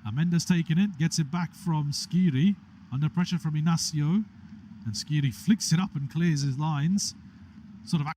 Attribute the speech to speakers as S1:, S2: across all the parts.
S1: Amenda's taken it, gets it back from Skiri, under pressure from Inacio, and Skiri flicks it up and clears his lines. Sort of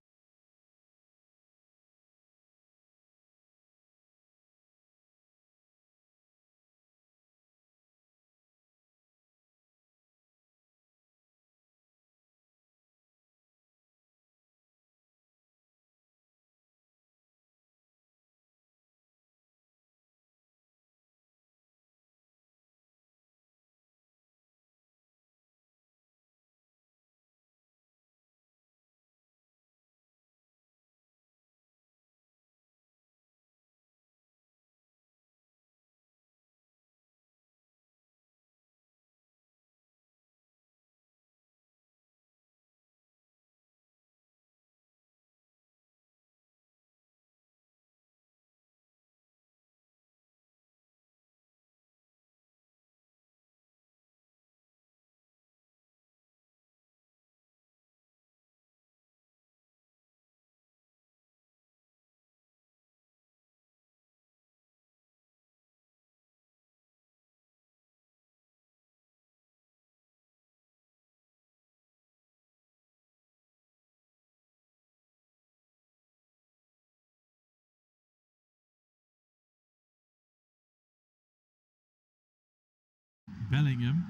S1: Bellingham.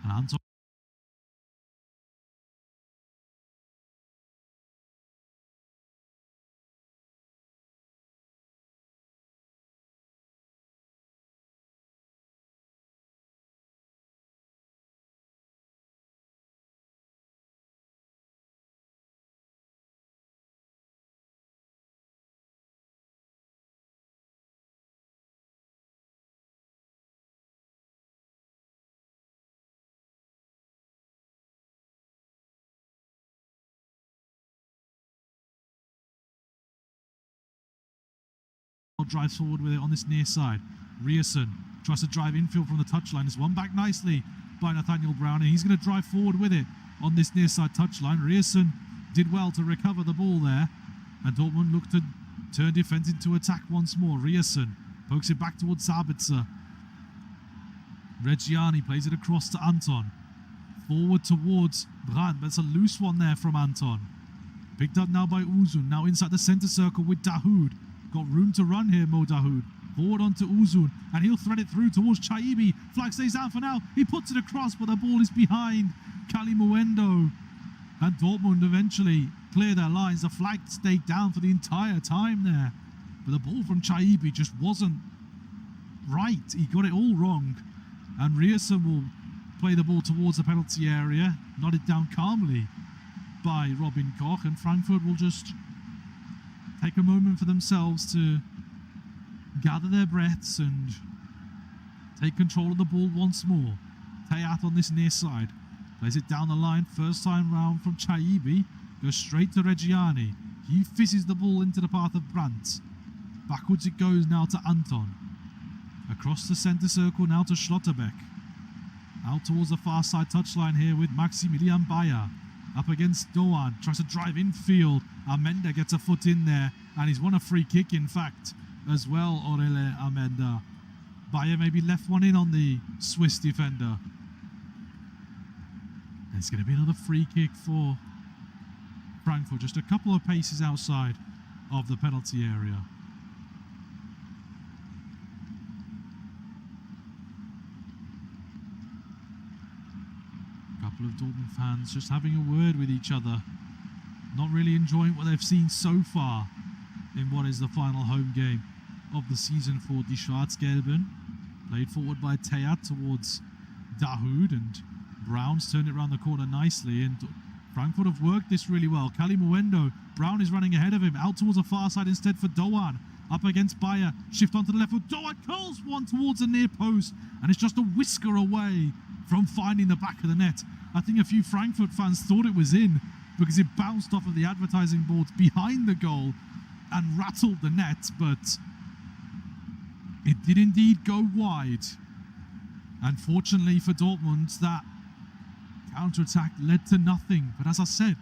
S1: And Anton. Drives forward with it on this near side. Rierson tries to drive infield from the touchline. It's won back nicely by Nathaniel Brown, and he's going to drive forward with it on this near side touchline. Rierson did well to recover the ball there, and Dortmund looked to turn defense into attack once more. Rierson pokes it back towards Sabitzer. Reggiani plays it across to Anton. Forward towards Brandt. That's a loose one there from Anton. Picked up now by Uzun. Now inside the centre circle with Dahoud. Got room to run here, Mo Dahoud. Forward onto Uzun, and he'll thread it through towards Chaibi. Flag stays down for now. He puts it across, but the ball is behind Kalimuendo. And Dortmund eventually clear their lines. The flag stayed down for the entire time there. But the ball from Chaibi just wasn't right. He got it all wrong. And Rierson will play the ball towards the penalty area. Nodded down calmly by Robin Koch. And Frankfurt will just take a moment for themselves to gather their breaths and take control of the ball once more. Tayat on this near side. Plays it down the line. First time round from Chaibi. Goes straight to Reggiani. He fizzes the ball into the path of Brandt. Backwards it goes now to Anton. Across the centre circle now to Schlotterbeck. Out towards the far side touchline here with Maximilian Bayer. Up against Doan. Tries to drive infield. Amenda gets a foot in there. And he's won a free kick, in fact, as well, Aurele Amenda. Bayer maybe left one in on the Swiss defender. And it's going to be another free kick for Frankfurt. Just a couple of paces outside of the penalty area. Couple of Dortmund fans just having a word with each other. Not really enjoying what they've seen so far in what is the final home game of the season for Die Schwarz-Gelben. Played forward by Tayat towards Dahoud, and Brown's turned it around the corner nicely, and Frankfurt have worked this really well. Kalimuendo, Brown is running ahead of him, out towards the far side instead for Doan. Up against Bayer, shift onto the left foot. Doan curls one towards the near post, and it's just a whisker away from finding the back of the net. I think a few Frankfurt fans thought it was in because it bounced off of the advertising boards behind the goal and rattled the net, but it did indeed go wide. Unfortunately for Dortmund, that counter-attack led to nothing. But as I said,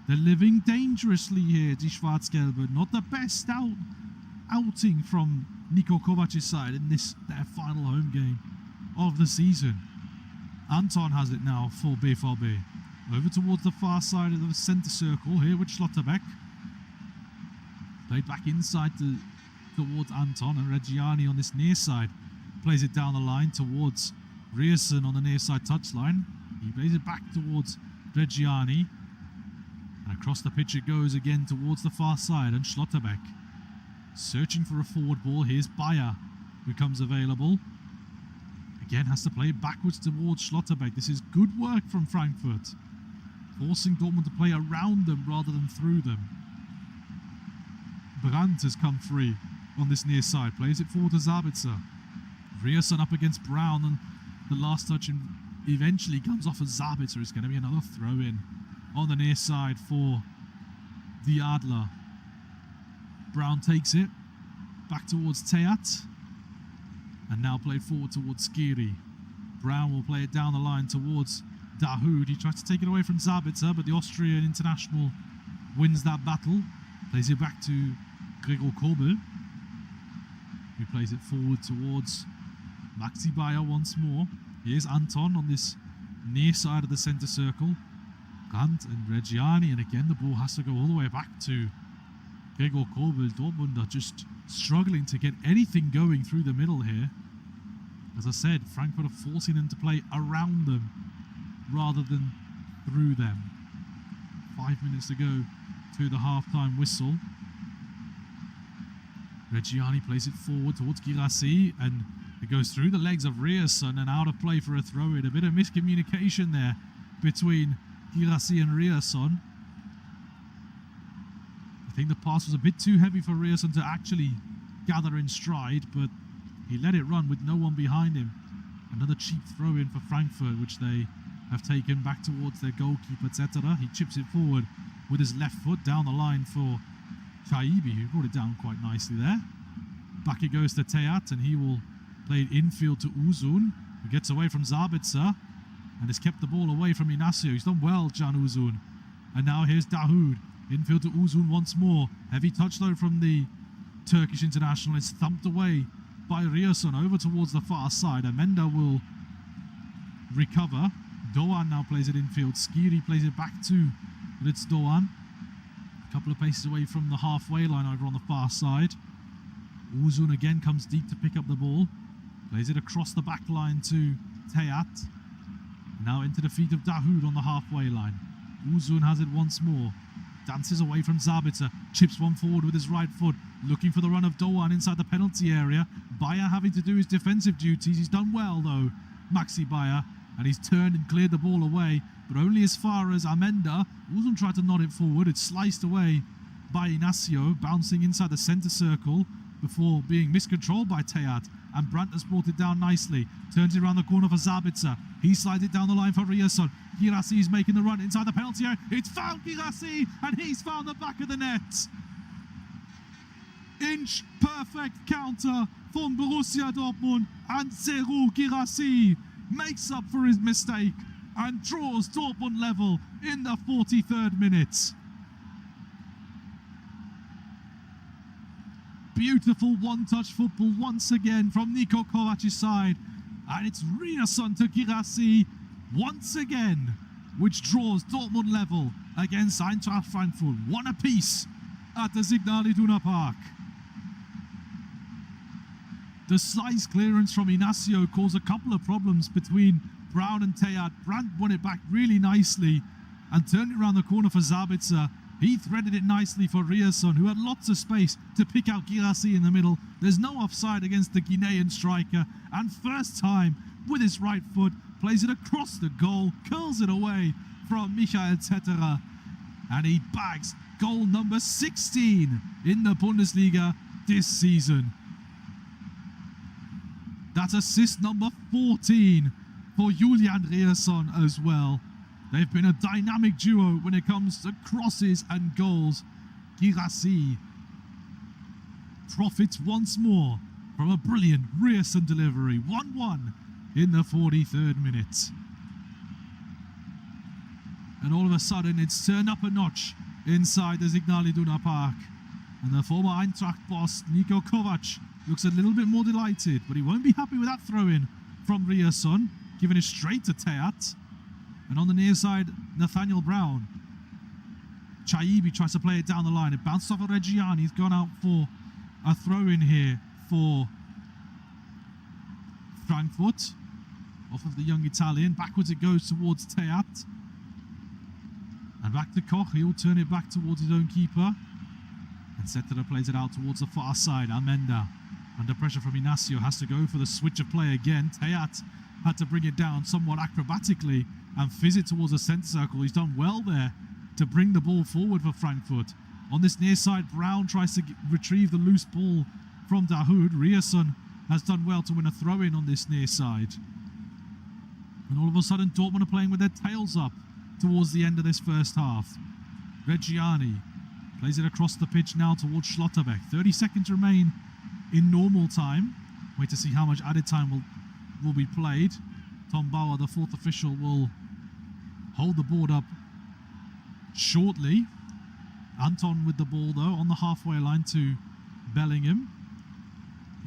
S1: they're living dangerously here, Die Schwarz-Gelben. Not the best outing from Niko Kovac's side in their final home game of the season. Anton has it now for BVB. Over towards the far side of the centre circle here with Schlotterbeck. Played back inside towards Anton, and Reggiani on this near side plays it down the line towards Rierson on the near side touchline. He plays it back towards Reggiani. And across the pitch it goes again towards the far side, and Schlotterbeck searching for a forward ball. Here's Bayer, who comes available. Again has to play it backwards towards Schlotterbeck. This is good work from Frankfurt, forcing Dortmund to play around them rather than through them. Brandt has come free on this near side, plays it forward to Sabitzer. Rierson up against Brown, and the last touch eventually comes off of Sabitzer. It's going to be another throw-in on the near side for the Adler. Brown takes it back towards Teat, and now played forward towards Skiri. Brown will play it down the line towards Dahoud. He tries to take it away from Sabitzer, but the Austrian international wins that battle. Plays it back to Gregor Kobel, who plays it forward towards Maxi Bayer once more. Here's Anton on this near side of the centre circle. Brandt and Reggiani, and again the ball has to go all the way back to Gregor Kobel. Dortmund are just struggling to get anything going through the middle here. As I said, Frankfurt are forcing them to play around them rather than through them. 5 minutes to go to the half-time whistle. Reggiani plays it forward towards Guirassy, and it goes through the legs of Rierson and out of play for a throw-in. A bit of miscommunication there between Guirassy and Rierson. I think the pass was a bit too heavy for Rierson to actually gather in stride, but he let it run with no one behind him. Another cheap throw-in for Frankfurt, which they have taken back towards their goalkeeper, etc. He chips it forward with his left foot down the line for Chaibi, who brought it down quite nicely there. Back it goes to Teat, and he will play it infield to Uzun, who gets away from Sabitzer and has kept the ball away from Inacio. He's done well, Can Uzun. And now here's Dahoud. Infield to Uzun once more. Heavy touch though from the Turkish international. It's thumped away by Rierson over towards the far side. Amenda will recover. Doğan now plays it infield. Skiri plays it back to Ritz Doğan. A couple of paces away from the halfway line over on the far side. Uzun again comes deep to pick up the ball. Plays it across the back line to Teat. Now into the feet of Dahoud on the halfway line. Uzun has it once more. Dances away from Sabitzer. Chips one forward with his right foot. Looking for the run of Doğan inside the penalty area. Bayer having to do his defensive duties. He's done well though, Maxi Bayer. And he's turned and cleared the ball away, but only as far as Amenda. Uzun tried to nod it forward. It's sliced away by Inacio, bouncing inside the centre circle before being miscontrolled by Teat. And Brandt has brought it down nicely. Turns it around the corner for Sabitzer. He slides it down the line for Rierson. Guirassy is making the run inside the penalty area. It's found Guirassy, and he's found the back of the net. Inch perfect counter from Borussia Dortmund, and Serhou Guirassy makes up for his mistake and draws Dortmund level in the 43rd minute. Beautiful one-touch football once again from Niko Kovac's side, and it's Rierson to Guirassy once again, which draws Dortmund level against Eintracht Frankfurt. One apiece at the Signal Iduna Park. The slice clearance from Inacio caused a couple of problems between Brown and Teat. Brandt won it back really nicely and turned it around the corner for Sabitzer. He threaded it nicely for Rierson, who had lots of space to pick out Guirassy in the middle. There's no offside against the Guinean striker, and first time with his right foot, plays it across the goal, curls it away from Michael Zetterer, and he bags goal number 16 in the Bundesliga this season. That's assist number 14 for Julian Rierson as well. They've been a dynamic duo when it comes to crosses and goals. Guirassy profits once more from a brilliant Rierson delivery. 1-1 in the 43rd minute. And all of a sudden it's turned up a notch inside the Signal Iduna Park. And the former Eintracht boss, Niko Kovac, looks a little bit more delighted, but he won't be happy with that throw-in from Ryerson, giving it straight to Teat. And on the near side, Nathaniel Brown. Chaibi tries to play it down the line. It bounced off of Reggiani. He's gone out for a throw-in here for Frankfurt. Off of the young Italian. Backwards it goes towards Teat. And back to Koch. He'll turn it back towards his own keeper. And Setterer plays it out towards the far side. Almenda, under pressure from Inacio, has to go for the switch of play again. Teat had to bring it down somewhat acrobatically and fizz it towards the centre circle. He's done well there to bring the ball forward for Frankfurt. On this near side, Brown tries to retrieve the loose ball from Dahoud. Ryerson has done well to win a throw-in on this near side. And all of a sudden, Dortmund are playing with their tails up towards the end of this first half. Reggiani plays it across the pitch now towards Schlotterbeck. 30 seconds remain in normal time. Wait to see how much added time will be played. Tom Bauer, the fourth official, will hold the board up shortly. Anton with the ball, though, on the halfway line to Bellingham.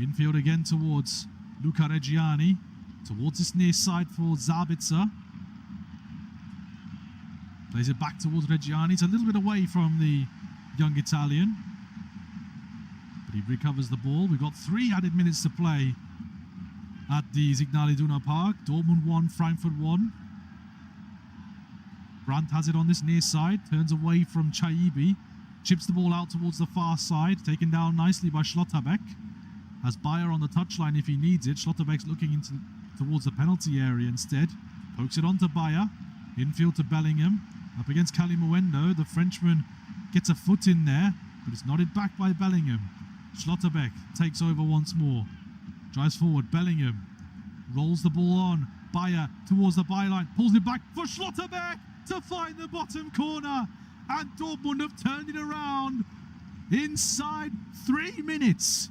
S1: Infield again towards Luca Reggiani. Towards this near side for Zabitzer. Plays it back towards Reggiani. It's a little bit away from the young Italian. But he recovers the ball. We've got 3 added minutes to play at the Signal Iduna Park. Dortmund 1, Frankfurt 1. Brandt has it on this near side. Turns away from Chaibi. Chips the ball out towards the far side. Taken down nicely by Schlotterbeck. Has Bayer on the touchline if he needs it. Schlotterbeck's looking towards the penalty area instead. Pokes it on to Bayer. Infield to Bellingham. Up against Kalimuendo. The Frenchman gets a foot in there, but it's nodded back by Bellingham. Schlotterbeck takes over once more. Drives forward. Bellingham rolls the ball on. Bayer towards the byline. Pulls it back for Schlotterbeck to find the bottom corner. And Dortmund have turned it around inside 3 minutes.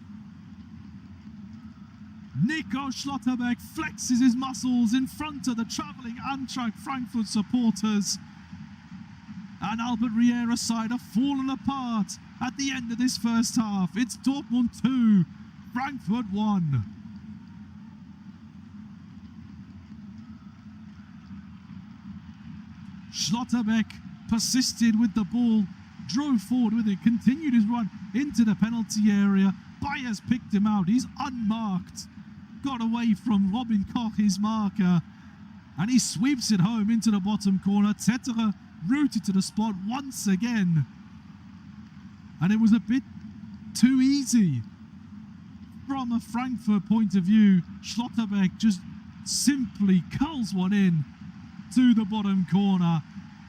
S1: Nico Schlotterbeck flexes his muscles in front of the travelling Eintracht Frankfurt supporters. And Albert Riera's side have fallen apart at the end of this first half. It's Dortmund 2, Frankfurt 1. Schlotterbeck persisted with the ball, drove forward with it, continued his run into the penalty area. Bayer's picked him out. He's unmarked. Got away from Robin Koch, his marker, and he sweeps it home into the bottom corner. Tetterer rooted to the spot once again, and it was a bit too easy from a Frankfurt point of view. Schlotterbeck just simply curls one in to the bottom corner,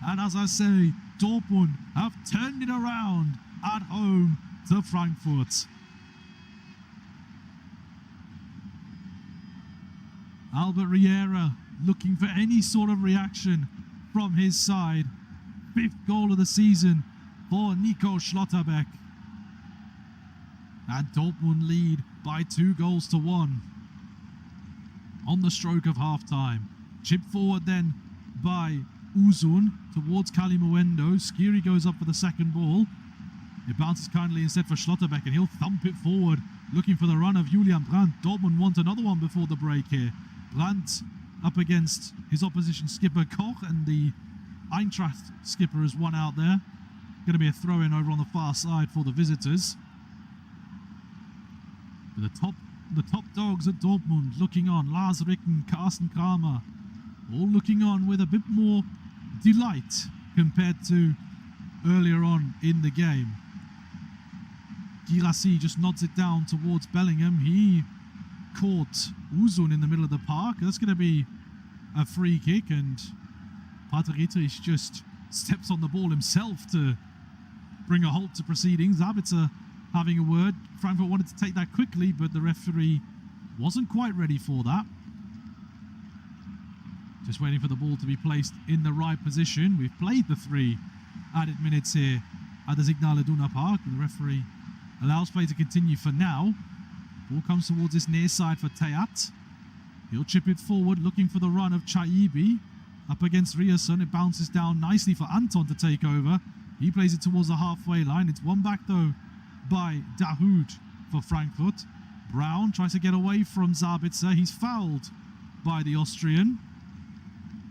S1: and as I say, Dortmund have turned it around at home to Frankfurt. Albert Riera looking for any sort of reaction from his side. 5th goal of the season for Nico Schlotterbeck. And Dortmund lead by 2-1 on the stroke of half-time. Chip forward then by Uzun towards Kalimuendo. Skiri goes up for the second ball. It bounces kindly instead for Schlotterbeck, and he'll thump it forward, looking for the run of Julian Brandt. Dortmund want another one before the break here. Brandt up against his opposition skipper Koch, and the Eintracht skipper is one out there. Going to be a throw-in over on the far side for the visitors. But the top dogs at Dortmund looking on. Lars Ricken, Carsten Kramer, all looking on with a bit more delight compared to earlier on in the game. Girassi just nods it down towards Bellingham. He caught Uzun in the middle of the park. That's going to be a free kick, and Pater Dietrich just steps on the ball himself to bring a halt to proceedings. Zabitzer having a word. Frankfurt wanted to take that quickly, but the referee wasn't quite ready for that. Just waiting for the ball to be placed in the right position. We've played the 3 added minutes here at the Signal Iduna Park, and the referee allows play to continue for now. Ball comes towards this near side for Teat. He'll chip it forward, looking for the run of Chaibi. Up against Ryerson, it bounces down nicely for Anton to take over. He plays it towards the halfway line. It's one back though by Dahoud for Frankfurt. Brown tries to get away from Sabitzer. He's fouled by the Austrian.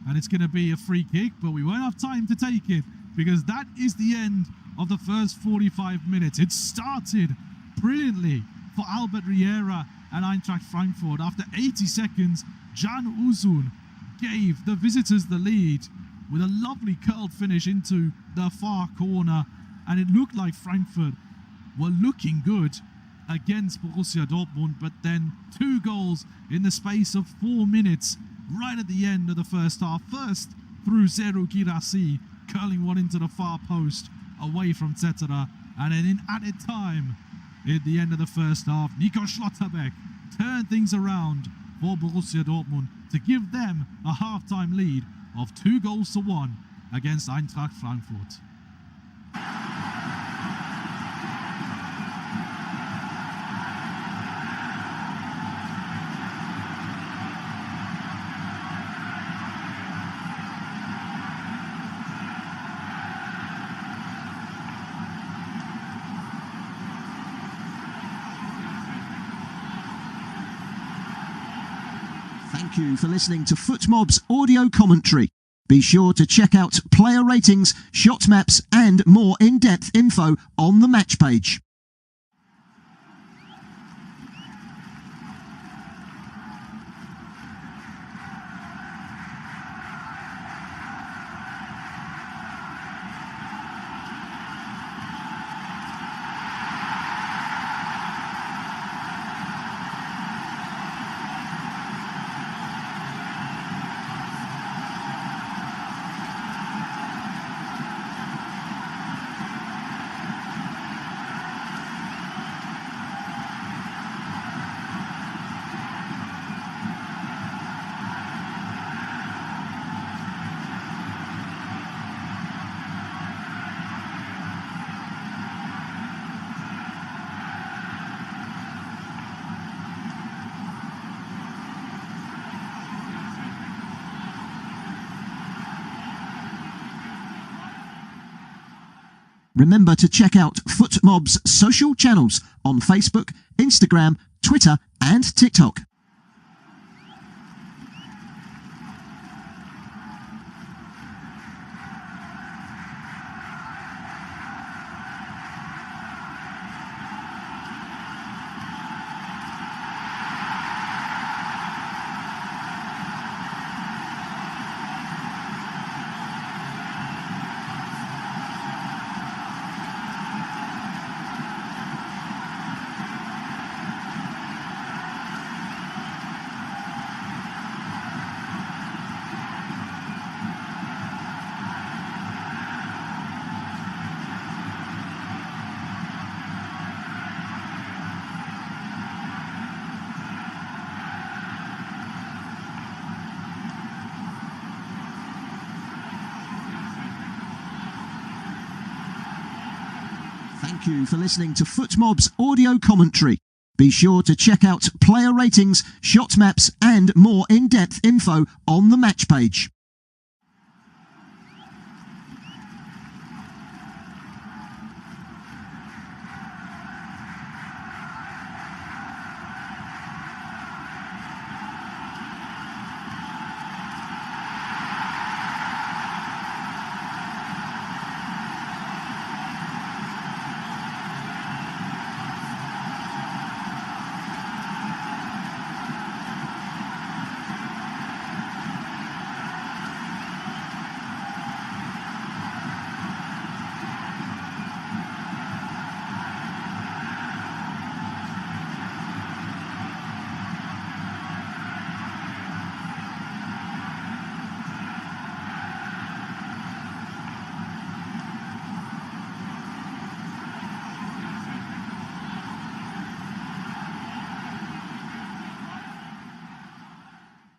S1: And it's going to be a free kick, but we won't have time to take it because that is the end of the first 45 minutes. It started brilliantly for Albert Riera and Eintracht Frankfurt. After 80 seconds, Can Uzun gave the visitors the lead with a lovely curled finish into the far corner, and it looked like Frankfurt were looking good against Borussia Dortmund, but then 2 goals in the space of 4 minutes right at the end of the first half. First through Zeru Girassi, curling one into the far post away from Tetera, and then in added time at the end of the first half, Nico Schlotterbeck turned things around for Borussia Dortmund to give them a half-time lead of 2-1 against Eintracht Frankfurt.
S2: Thank you for listening to FootMob's audio commentary. Be sure to check out player ratings, shot maps and more in-depth info on the match page. Remember to check out FootMob's social channels on Facebook, Instagram, Twitter and TikTok. Thank you for listening to FootMob's audio commentary. Be sure to check out player ratings, shot maps and more in-depth info on the match page.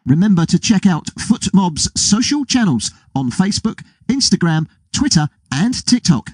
S2: Remember to check out FootMob's social channels on Facebook, Instagram, Twitter and TikTok.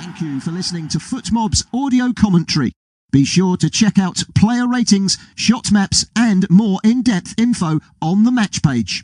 S2: Thank you for listening to FootMob's audio commentary. Be sure to check out player ratings, shot maps and more in-depth info on the match page.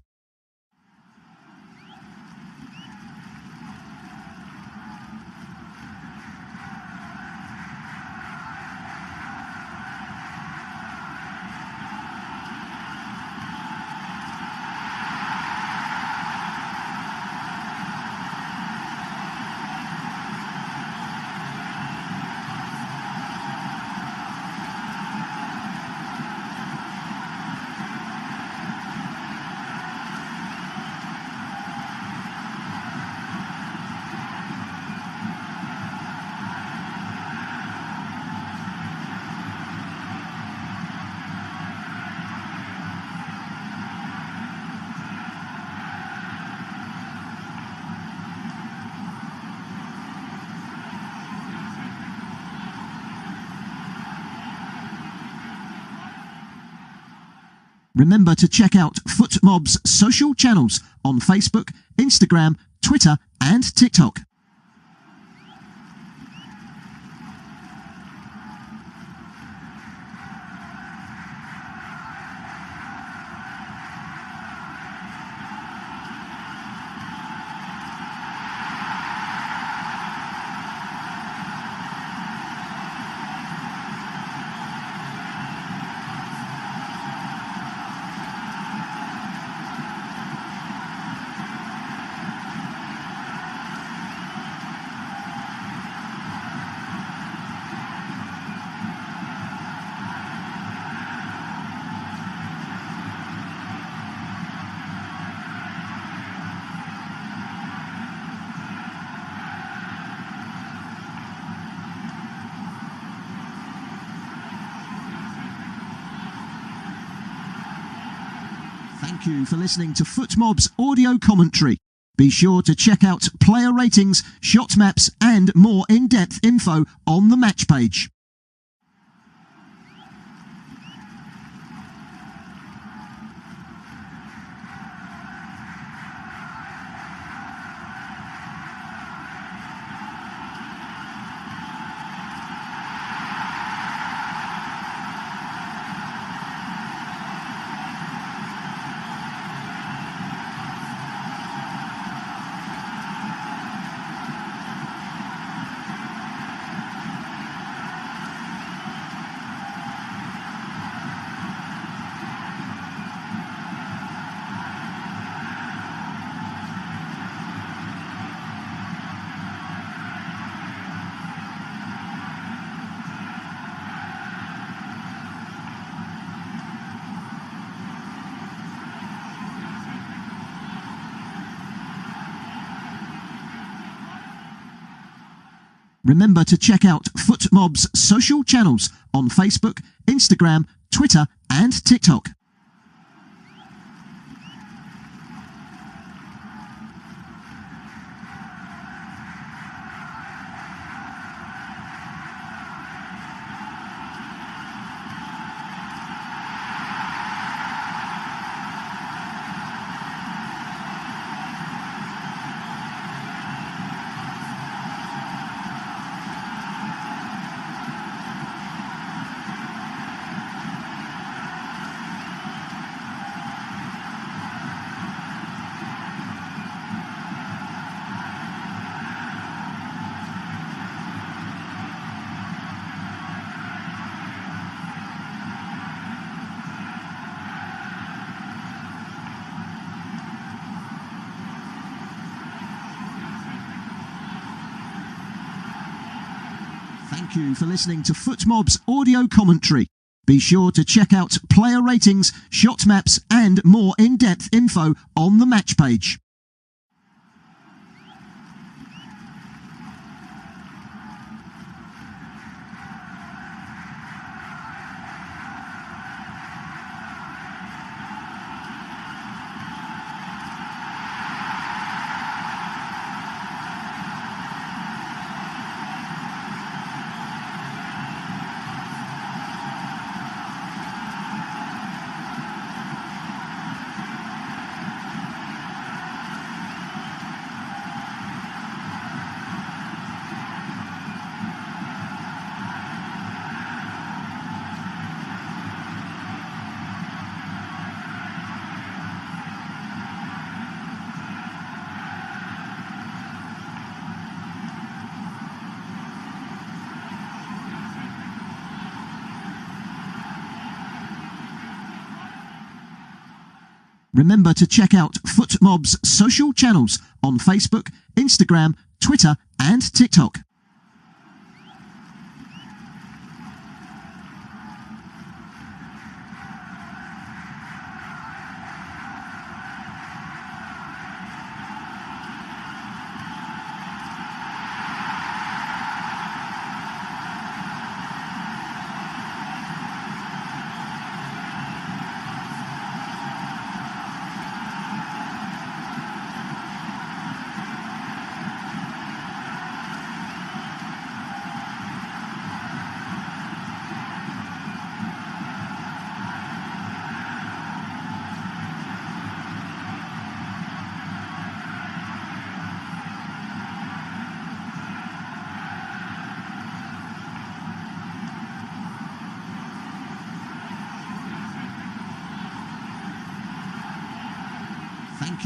S2: Remember to check out FootMob's social channels on Facebook, Instagram, Twitter and TikTok. Thank you for listening to FootMob's audio commentary. Be sure to check out player ratings, shot maps and more in-depth info on the match page. Remember to check out FootMob's social channels on Facebook, Instagram, Twitter and TikTok. Thank you for listening to FootMob's audio commentary. Be sure to check out player ratings, shot maps and more in-depth info on the match page. Remember to check out FootMob's social channels on Facebook, Instagram, Twitter and TikTok.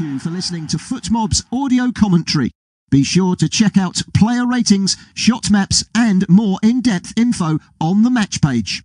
S2: Thank you for listening to FootMob's audio commentary. Be sure to check out player ratings, shot maps and more in-depth info on the match page.